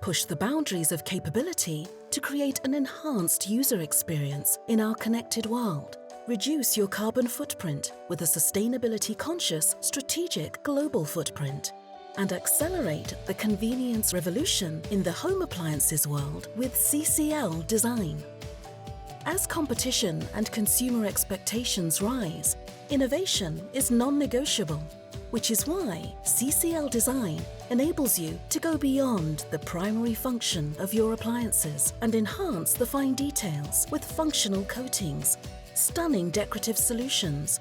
push the boundaries of capability to create an enhanced user experience in our connected world. Reduce your carbon footprint with a sustainability-conscious, strategic global footprint. And accelerate the convenience revolution in the home appliances world with CCL Design. As competition and consumer expectations rise, innovation is non-negotiable, which is why CCL Design enables you to go beyond the primary function of your appliances and enhance the fine details with functional coatings, stunning decorative solutions,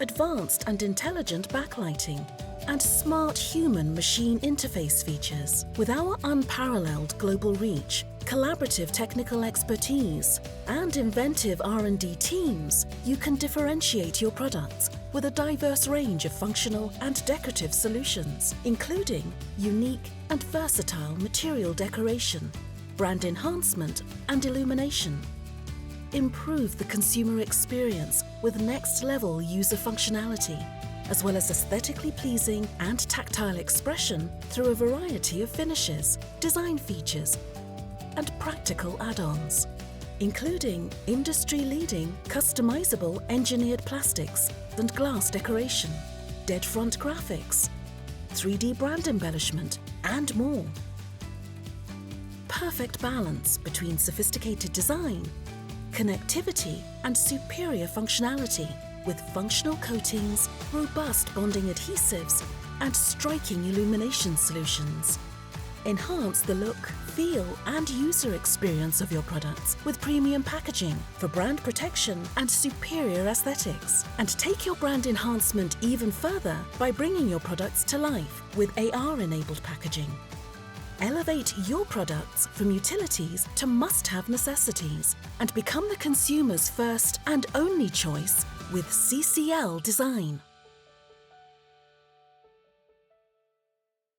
advanced and intelligent backlighting, and smart human-machine interface features. With our unparalleled global reach, collaborative technical expertise, and inventive R&D teams, you can differentiate your products with a diverse range of functional and decorative solutions, including unique and versatile material decoration, brand enhancement, and illumination. Improve the consumer experience with next-level user functionality, as well as aesthetically pleasing and tactile expression through a variety of finishes, design features, and practical add-ons, including industry-leading customizable engineered plastics and glass decoration, dead front graphics, 3D brand embellishment, and more. Perfect balance between sophisticated design, connectivity, and superior functionality, with functional coatings, robust bonding adhesives, and striking illumination solutions. Enhance the look, feel, and user experience of your products with premium packaging for brand protection and superior aesthetics. And take your brand enhancement even further by bringing your products to life with AR-enabled packaging. Elevate your products from utilities to must-have necessities and become the consumer's first and only choice with CCL Design.